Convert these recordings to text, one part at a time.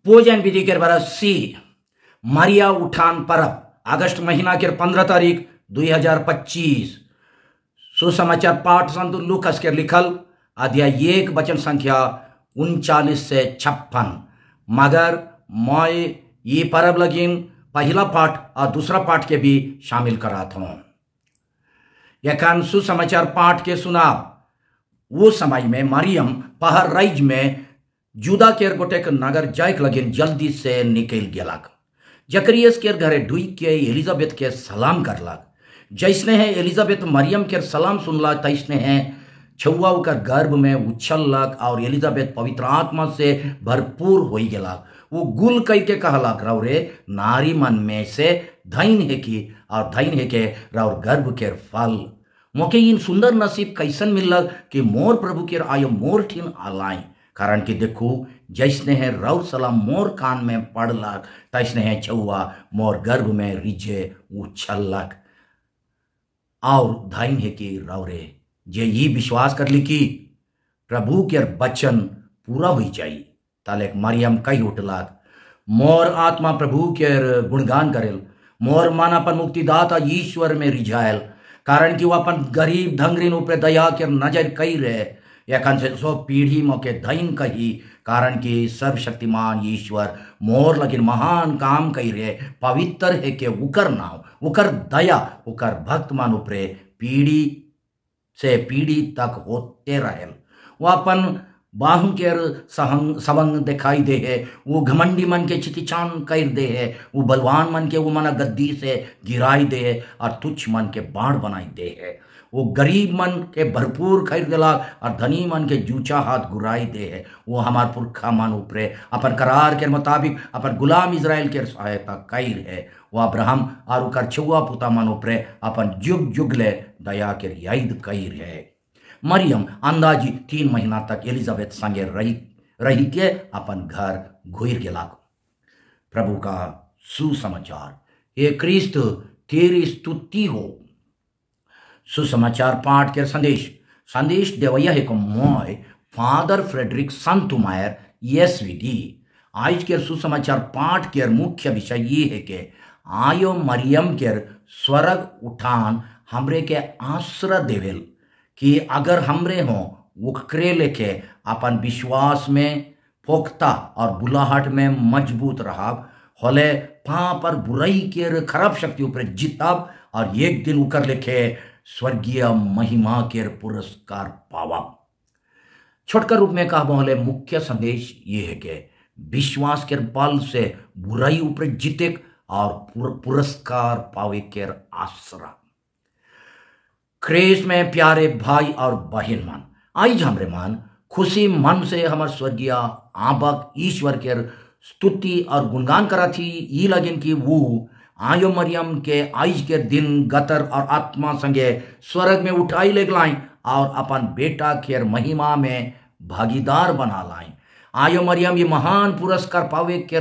पूजन विधि के बरस सी मरिया उठान परब अगस्त महीना के 15 तारीख 2025 सुसमाचार पाठ संत लूकस के लिखल अध्याय 1 वचन संख्या 39 से 56। मगर मैं ये परब लगिन पहला पाठ और दूसरा पाठ के भी शामिल कराता हूं। यखन सुसमाचार पाठ के सुनाव वो समय में मरियम पहर राइज में जुदा केर गोटेक नगर जायक लगिन जल्दी से निकल गेलक। जकरियस केर घरे ढुई के एलिजाबेथ के सलाम करलक। जैसने है एलिजाबेथ मरियम केर सलाम सुनला तैसने है छुआ ओकर गर्भ में उछललक और एलिजाबेथ पवित्र आत्मा से भरपूर हो गेलक। वो गुल कह के कहलक रौरे नारी मन में से धैन है की और धैन है के रौर गर्भ केर फल। मोके इन सुंदर नसीब कैसन मिललक कि मोर प्रभु केर आयो मोर ठीन आलाई। कारण कि देखू जैसने है रौर सलाम मोर कान में पड़लक तैसने है छुआ मोर गर्भ में रिझे उछललक। और धाइन है कि रौरे जे ये विश्वास कर ली कि प्रभु के वचन पूरा हो जाई ताले मरियम कही उठलक मोर आत्मा प्रभु के गुणगान करेल, मोर मन अपन मुक्तिदाता ईश्वर में रिझायल। कारण कि वो अपन गरीब धंगरीन ऊपर दया के नजर कई रहे। यखन से 100 पीढ़ी मोके धैन कही। कारण कि सर्वशक्तिमान ईश्वर मोर लगिन महान काम कही रहे। पवित्र है के उकर नाव उकर दया उकर भक्त मान ऊपरे पीढ़ी से पीढ़ी तक होते रहेल। वो अपन बाहु केर सवंग दिखाई दे है। वो घमंडी मन के चितिचान कर दे है। वो बलवान मन के वो मना गद्दी से गिराई दे है और तुच्छ मन के बाढ़ बनाई दे है। वो गरीब मन के भरपूर खरीद दिला और धनी मन के जूचा हाथ गुराई दे है। वो हमार पुरखा मन ऊपरे अपन करार के मुताबिक अपन गुलाम इजराइल के सहायता कैर है। वो अब्राहम और उकर छुआ पुता मन ऊपरे अपन जुग जुग ले दया के याद कैर है। मरियम अंदाजी 3 महीना तक एलिजाबेथ संगे रही के अपन घर घुर गेला। प्रभु का सुसमाचार। ये क्रिस्त तेरी स्तुति हो। सुसमाचार पाठ के संदेश देवैया है को मोय फादर फ्रेडरिक संतुमायर एसवीडी। आज के सुसमाचार पाठ के मुख्य विषय ये है कि आयो मरियम के स्वर्ग उठान हमरे के आश्रय देवेल कि अगर हमरे हो उकरे लेके अपन विश्वास में पोख्ता और बुलाहट में मजबूत रहब होले पाप और बुराई के खराब शक्ति ऊपर जीतब और एक दिन उकर लेके स्वर्गीय महिमा के पुरस्कार पावब। छोटकर रूप में कहा बोले मुख्य संदेश ये है कि विश्वास के बल से बुराई ऊपर जीते और पुरस्कार पावे के आसरा। ख्रीस्त में प्यारे भाई और बहन मन, आज हमरे मन खुशी मन से हमार स्वर्गीय आबक ईश्वर के स्तुति और गुणगान करा थी। ये लगिन कि वो आयो मरियम के आज के दिन गतर और आत्मा संगे स्वर्ग में उठाई ले लाई और अपन बेटा के महिमा में भागीदार बना लाई। आयो मरियम ये महान पुरस्कार पावे के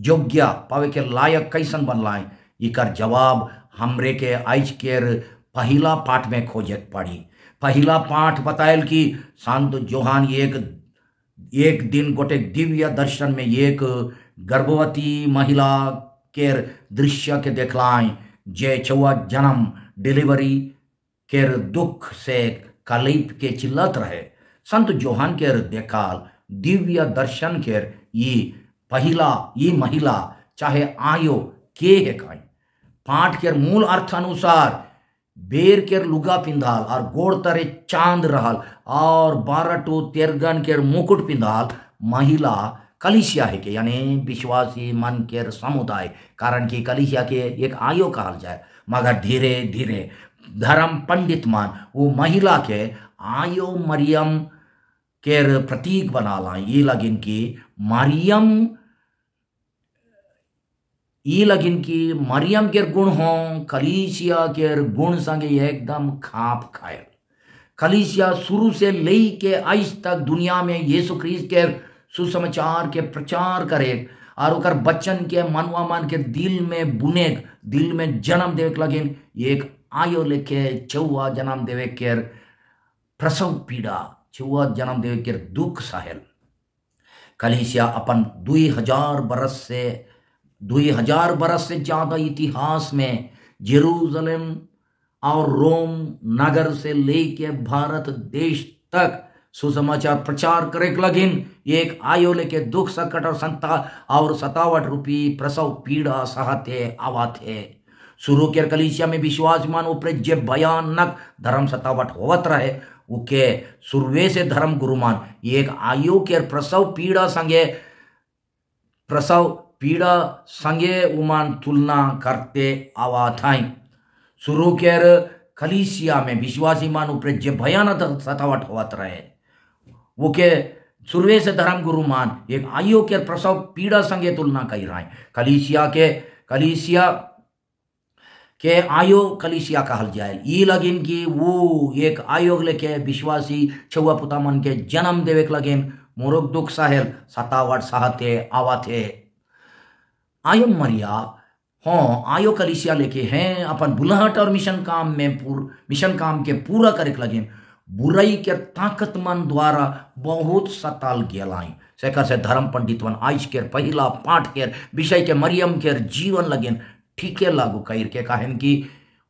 योग्य पावे के लायक कैसन बन लाई। इकर जवाब हमरे के आज के पहला पाठ में खोजे पड़ी। पहला पाठ बतायल कि संत जोहान एक दिन गोटे दिव्य दर्शन में एक गर्भवती महिला के दृश्य के देखलाई जे छुआ जन्म डिलीवरी के दुख से कलीप के चिल्लत रहे। संत जोहान के देखाल दिव्य दर्शन के ये महिला चाहे आयो के है काई। पाठ के मूल अर्थ अनुसार बेर के लुगा पिंधाल और गोड़ तरे चांद रहल और 12 तेरगन के मुकुट पिंधाल महिला कलिसिया है के यानी विश्वासी मन के समुदाय। कारण कि कलिसिया के एक आयो कहल जाए। मगर धीरे धीरे धर्म पंडित मान वो महिला के आयो मरियम के प्रतीक बना ला। ये लगिन की मरियम के गुण हो कलीसिया के गुण संगे एकदम खाप खायल। कलीसिया शुरू से ले के आज तक दुनिया में यीशु ख्रीस्त के सुसमाचार के प्रचार करे और उकर बच्चन के मनवा मन के दिल में बुने दिल में जन्म देवे लगिन। एक आयो लेके छुआ जन्म देवे के प्रसव पीड़ा छुआ जन्म देवे के दुख सहल। कलीसिया अपन 2000 बरस से ज्यादा इतिहास में जेरूसलम और रोम नगर से लेके भारत देश तक सुसमाचार प्रचार करे लगिन। एक आयो लेके दुख संकट और सतावट रूपी प्रसव पीड़ा सहते आवाथे। शुरू के कलीसिया में विश्वास मान ऊपर जे भयानक धर्म सतावट होवत रहे उके शुरुए से धर्म गुरुमान एक आयु के प्रसव पीड़ा संगे उमान तुलना करते आवात हैं। शुरू के कलीसिया में विश्वासी मान ऊपर जे भयानक सतावट होवत रहे वो के शुरुए से धर्म गुरुमान एक आयु के प्रसव पीड़ा संगे तुलना कर रहे हैं। कलीसिया के आयोग कलीसिया कहल जाए ये लगिन कि वो एक आयोग लेके विश्वासी छुआ पुता मन के जन्म देवे के लगिन मोरक दुख साहेल सतावट सहते आवाथे। आयो मरिया हाँ आयो कलीसिया लेके हैं अपन बुलाहट और मिशन काम के पूरा करे के लगिन बुराई के ताकतमन द्वारा बहुत सताल गेलाई। सेकर से धर्म पंडितवन आज के पहला पाठ के विषय के मरियम के जीवन लगिन ठीके लागू कर के कहन कि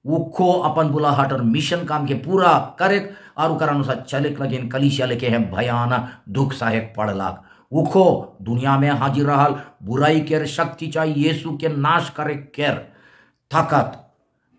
वो खो अपन बुलाहट और मिशन काम के पूरा करे और ओकर अनुसार चले लगिन कलीसिया लेके हैं भयानक दुख सहायक पड़लाक। वो खो दुनिया में हाजिर रहल बुराई के शक्ति चाहिए यीशु के नाश करे केर ताकत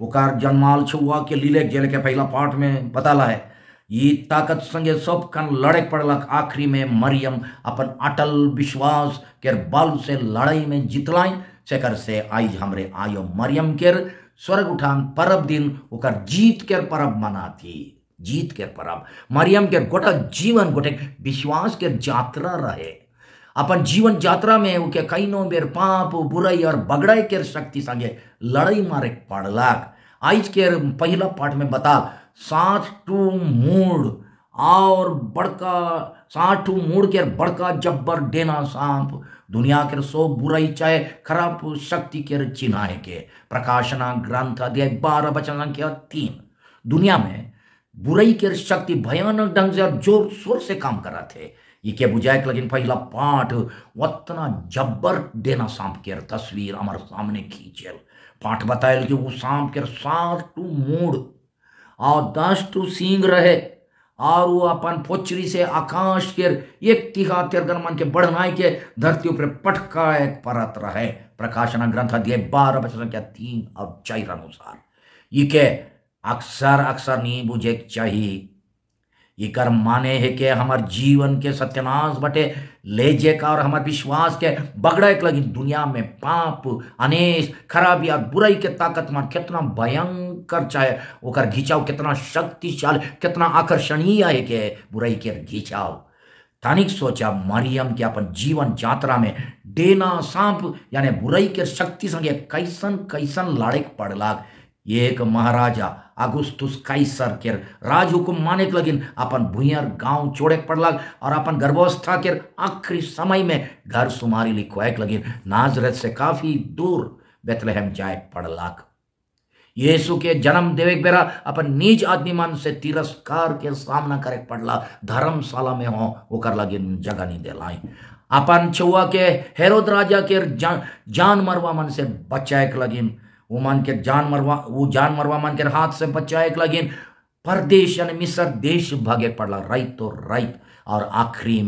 ओकर जन्माल छुआ के लीले जेल के पहला पाठ में बताला है। ये ताकत संगे सब कन लड़े पड़लक। आखिरी में मरियम अपन अटल विश्वास के बल से लड़ाई में जितलाई। सेकर से आज हमरे आयो मरियम के स्वर्ग उठान परब दिन ओकर जीत के परब मनाती। जीत के परब मरियम के गोटा जीवन गोटे विश्वास के यात्रा रहे। अपन जीवन यात्रा में उके कईनो बेर पाप बुराई और बगड़ाई के शक्ति संगे लड़ाई मारे पड़लक। आज के पहला पाठ में बता 60 मूड और बड़का 60 मूड के बड़का जब्बर डेना सांप दुनिया के सो बुराई चाहे खराब शक्ति के चिन्हाए के प्रकाशना ग्रंथ अध्याय 12 वचन संख्या 3। दुनिया में बुराई के शक्ति भयानक ढंग से और जोर शोर से काम करा थे। ये के बुझाए लेकिन पहला पाठ उतना जब्बर डेना सांप के तस्वीर हमारे सामने खींचल। पाठ बतायल कि वो सांप के 60 मूड और 10 सींग रहे और वो अपन पोचरी से आकाश के एक तिहा तेरगन के बढ़नाई के धरती ऊपर पटका एक परत रहे। प्रकाशना ग्रंथ अध्याय 12 वचन संख्या 3 और 4 अनुसार ये के अक्सर नहीं बुझे चाहिए। ये कर माने है कि हमार जीवन के सत्यानाश बटे ले जे का और हमार विश्वास के बगड़े के लगी दुनिया में पाप अनेस खराबी और बुराई के ताकत मान कितना भयंकर चाहे ओकर घिंचाव कितना शक्तिशाली कितना आकर्षणीय है के बुराई के घिंचाव। तानिक सोचा मरियम के अपन जीवन यात्रा में डेना सांप यानी बुराई के शक्ति संगे कैसन लड़े पड़लाक। एक महाराजा अगुस्तुस कैसर के राज हुकुम माने के लगिन अपन भूयर गांव छोड़े पड़लक और अपन गर्भावस्था के आखिरी समय में घर सुमारी लिखवाए के लगिन नाजरत से काफी दूर बेतलहम जाए पड़लक। यीशु के जन्म देवे बेरा अपन निज आदमी मन से तिरस्कार के सामना करे पड़ला। धर्मशाला में हो ओकर लगिन जगह नहीं दिलाई। अपन छुआ के हेरोद राजा के जान मरवा मन से बचाए के लगिन वो जान मरवा मन के हाथ से बचाए के लगिन परदेश यानी मिस्र देश भागे पड़ला राइत तो राइत। और आखिरी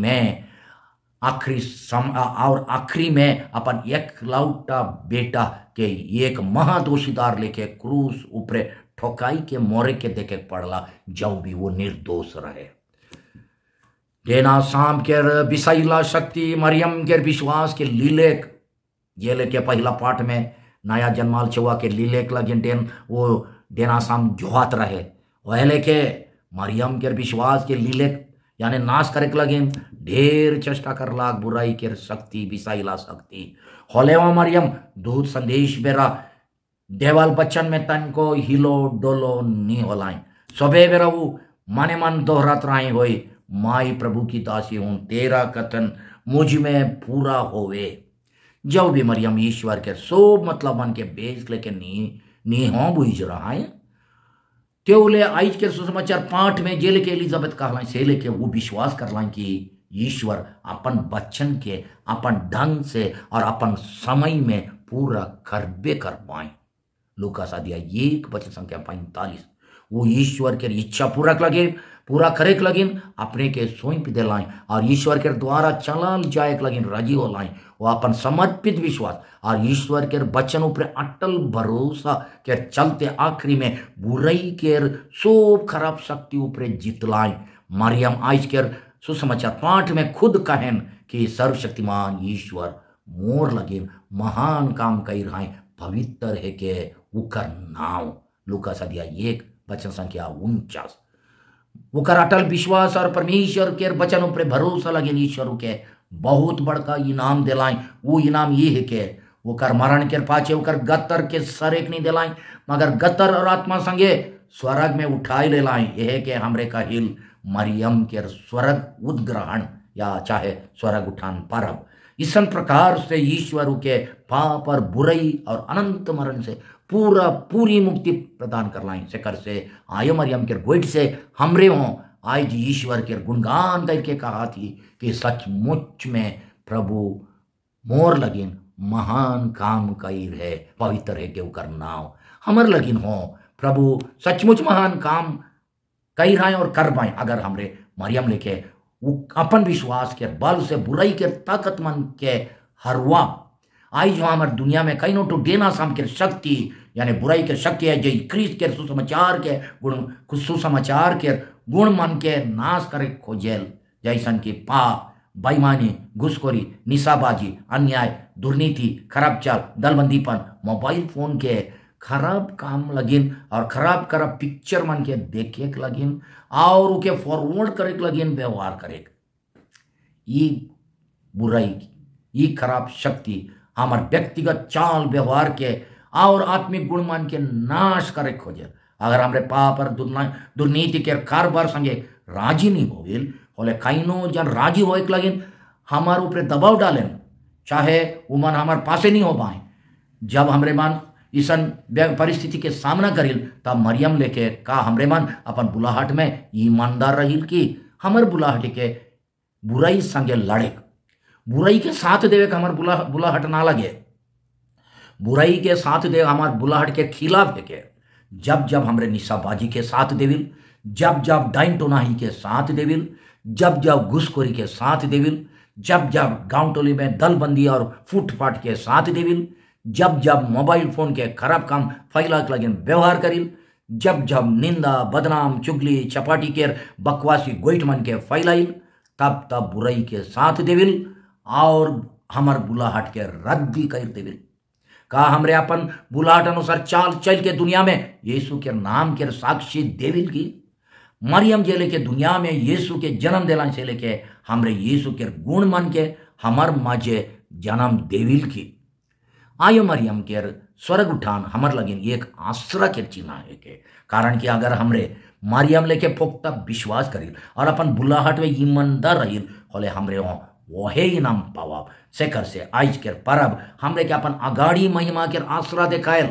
में अपन एक लौटा बेटा के एक महादोषीदार लेके क्रूस ऊपरे ठोकाई के मोरे के देखे पड़ला जब भी वो निर्दोष रहे। डेना सांप के विषैला शक्ति मरियम के विश्वास के लीलेक ये लेके पहला पाठ में नया जन्माल छुआ के लीलेक लगिन वो डेना सांप जोहात रहे वह लेके मरियम के विश्वास के लीलेक यानी नाश करे के लगिन ढेर चेष्टा करलाक बुराई के शक्ति विषैला शक्ति होलेवा मरियम दूध संदेश बेरा देवाल बच्चन में तन को हिलो डोलो नहीं होलाई सबे बेरा वो माने मन दोहरात रही होई माई प्रभु की दासी हूं तेरा कथन मुझ में पूरा होवे। जब भी मरियम ईश्वर के सो मतलब मन के बेच लेके नी हो बुझ रहा है त्योले आज के सुसमाचार पाठ में जे लेके एलिजाबेथ कहला से लेके वो विश्वास करला कि ईश्वर अपन बच्चन के अपन ढंग से और अपन समय में पूरा करबे कर पाए। लूका सादिया 1:45 वो ईश्वर के इच्छा पूरा करे लगिन अपने के सौंप दिलाएं और ईश्वर के द्वारा चलल जाए लगिन राजी हो लाएं। वो अपन समर्पित विश्वास और ईश्वर के वचन ऊपर अटल भरोसा के चलते आखिरी में बुराई के सब खराब शक्ति ऊपर जितलाएं। मरियम आज के सुसमाचार पाठ में खुद कहन कि सर्वशक्तिमान ईश्वर मोर लगिन महान काम कर रहा पवित्र है के उकर नाव। लूका सादिया 1:49 उकर अटल विश्वास और परमेश्वर के वचन ऊपर भरोसा लगे ईश्वर के बहुत बड़का इनाम दिलाएं। वो इनाम ये है के उकर मरण के पाछे उकर गतर के सरेक नहीं दिलाएं मगर गतर और आत्मा संगे स्वर्ग में उठाई ले लाएं। यह के हमरे का हिल मरियम के स्वर्ग उद्ग्रहण या चाहे स्वर्ग उठान पर्व। इसन प्रकार से ईश्वर के पाप और बुराई और अनंत मरण से पूरी मुक्ति प्रदान कर लाई से कर से आयो मरियम के गोइट से हमरे हों आज ईश्वर के गुणगान करके कहा थी कि सचमुच में प्रभु मोर लगिन महान काम कईर है पवित्र है के उकर नाव हमर लगिन हो। प्रभु सचमुच महान काम कई रहा और कर पाए अगर हमरे मरियम लेके अपन विश्वास के बल से बुराई के ताकतमंद के हरवा आई जो हमारे दुनिया में कई नो टू डेना साम के शक्ति यानी बुराई के शक्ति है जो क्रिस्त के सुसमाचार के गुण मन के नाश करे खोजेल जैसन की पाप बेईमानी घुसखोरी निशाबाजी अन्याय दुर्नीति खराब चाल दलबंदीपन मोबाइल फोन के खराब काम लगिन और खराब पिक्चर मन के देखे लगिन और उके फॉरवर्ड करे लगिन व्यवहार करे ये बुराई ये खराब शक्ति हमार व्यक्तिगत चाल व्यवहार के और आत्मिक गुण मान के नाश करे खोजे। अगर हमारे पाप और दुर्नीति के कारोबार संगे राजी नहीं होविल बोले कईनो जन राजी हो लगिन हमारे ऊपर दबाव डालें चाहे वो मन हमारे पासे नहीं हो पाए। जब हमरे मन इसन परिस्थिति के सामना करिल तब मरियम लेके का हमरे मन अपन बुलाहट में ईमानदार रहिल कि हमर बुलाहट के बुराई संगे लड़े बुराई के साथ देवे का हमार बुलाहट ना लगे बुराई के साथ देवे हमार बुलाहट के खिलाफ के जब जब हमरे निशाबाजी के साथ देविल जब जब डाइन टोनाही के साथ देविल जब जब घुसखोरी के साथ देविल जब जब गांव टोली में दलबंदी और फूटफाट के साथ देविल जब जब मोबाइल फोन के खराब काम फैला लगे व्यवहार करिल जब जब निंदा बदनाम चुगली चपाटी के बकवासी गोइट मन के फैलाइल तब तब बुराई के साथ देविल और हमार बुलाहट के रद्द भी कर देविल। का हमरे अपन बुलाहट अनुसार चाल चल के दुनिया में यीशु के नाम के साक्षी देविल की मरियम जे लेके दुनिया में यीशु के जन्म दिला से लेके हमरे यीशु के गुण मन के हमार माजे जन्म देविल की आयो मरियम के स्वर्ग उठान हमार लगिन एक आश्रय के चिन्ह है के कारण कि अगर हमरे मरियम लेके पोख्ता विश्वास करिल और अपन बुलाहट में ईमानदार रहिल होले हमरे हो वहे इनाम पावा से कर से आज के परब हमरे के अपन अगाड़ी महिमा के आश्रय देखायल।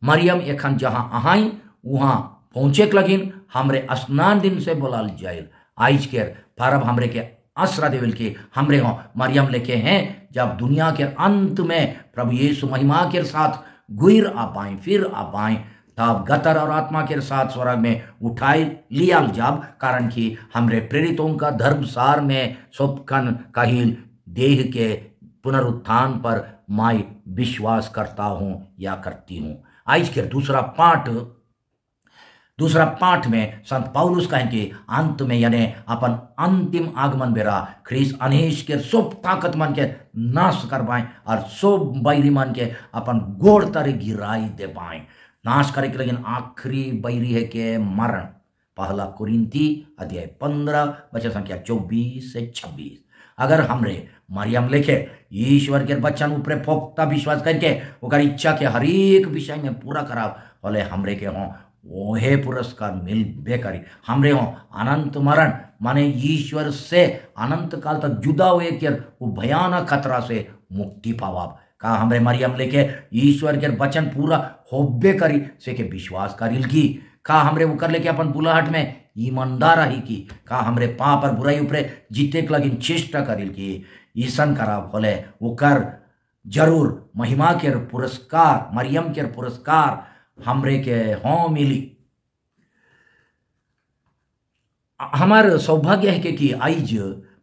मरियम एखन जहां अहाई वहां पहुंचे लगिन हमरे स्नान दिन से बोलाल जाइल। आज के परब हमरे के आश्रय देवल के हमरे हो मरियम लेके हैं जब दुनिया के अंत में प्रभु यीशु महिमा के साथ गुर आ पाए फिर आ पाए तब गतर और आत्मा के साथ स्वर्ग में उठाई लिया जब कारण कि हमरे प्रेरितों का धर्मसार में सोपकन काहिल देह के पुनरुत्थान पर मैं विश्वास करता हूं या करती हूं। आज के दूसरा पाठ में संत पौलुस कहें कि अंत में यानी अपन अंतिम आगमन बेरा ख्रीस अनेश के सब ताकत मन के नाश कर पाए और सब बैरी मन के अपन गोड़ तरे गिराई दे पाए नाश करे के लेकिन आखिरी बैरी है के मरण। पहला कुरिन्ती अध्याय 15 वचन संख्या 24 से 26। अगर हमरे मरियम लेखे ईश्वर के वचन ऊपर पोख्ता विश्वास करके ओकर इच्छा के हर एक विषय में पूरा कराव बोले हमरे के हों ओहे पुरस्कार मिलबे करी। हमरे हो अनंत मरण माने ईश्वर से अनंत काल तक जुदा हुए के वो भयानक खतरा से मुक्ति पावा। का हमरे मरियम लेके ईश्वर के वचन पूरा होबे करी से के विश्वास करिल की का हमरे वो कर लेके अपन बुलाहट में ईमानदार रही की का हमरे पाप और बुराई ऊपरे जीते के लगिन चेष्टा करिल की ईसन करा बोले ओकर जरूर महिमा के पुरस्कार मरियम के पुरस्कार हमरे के हों मिली। हमार सौभाग्य है कि आज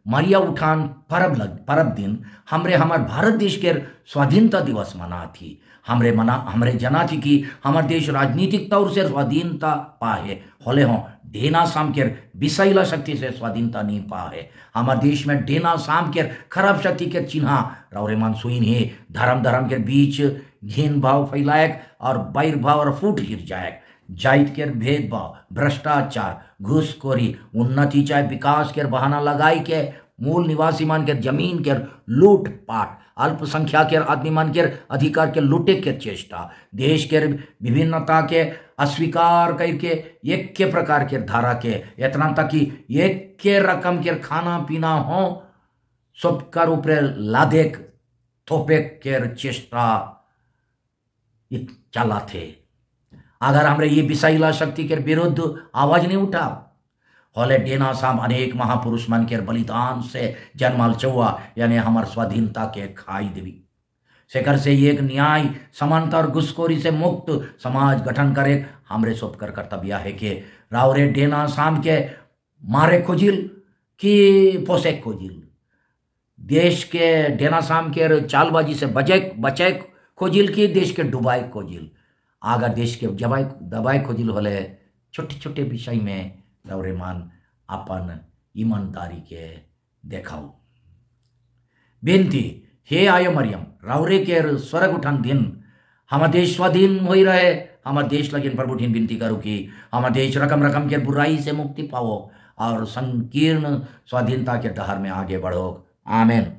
मरिया उठान परब दिन हमार भारत देश के स्वाधीनता दिवस मना थी। हमरे जना थी कि हमार देश राजनीतिक तौर से स्वाधीनता पाए होले हों डेना साम के विषैला शक्ति से स्वाधीनता नहीं पाए। हमार देश में डेना साम के खराब शक्ति के चिन्हा रौरे मन सुइन है धर्म के बीच घिन भाव फैलायक और बैर भाव और फूट गिर जायक जाइत के भेदभाव भ्रष्टाचार घूसखोरी उन्नति चाहे विकास के बहाना लगाई के मूल निवासी मान के जमीन के लूट पाट अल्पसंख्यक के आदमी मान के अधिकार के लूटे के चेष्टा देश के विभिन्नता के अस्वीकार करके एक के प्रकार के धारा के इतना तक कि एक के रकम के खाना पीना हो सबकर ऊपर लादेक थोपे के चेष्टा चला थे। अगर हमरे ये विषैला शक्ति के विरुद्ध आवाज नहीं उठा होले डेना साम अनेक महापुरुष मन के बलिदान से जन्माल चौआ यानी हमार स्वाधीनता के खाई देवी शेखर से एक न्याय समानता और घुसखोरी से मुक्त समाज गठन करे हमरे सबकर कर्तव्य है कि रावरे डेना साम के मारे खोजिल कि पोसे खोजिल देश के डेना साम के चालबाजी से बचे खोजिल की देश के डुबाई खोजिल अगर देश के दबाई खोजिल होले छोटे छोटे विषय में रौरे मान अपन ईमानदारी के देखाओ। बेनती हे आयो मरियम रावरे के स्वर्ग उठान दिन हमार देश स्वाधीन हो रहे हमार देश लगिन प्रभु ठीन विनती करूँ कि हमार देश रकम के बुराई से मुक्ति पाओ और संकीर्ण स्वाधीनता के डहर में आगे बढ़ो। आमेन।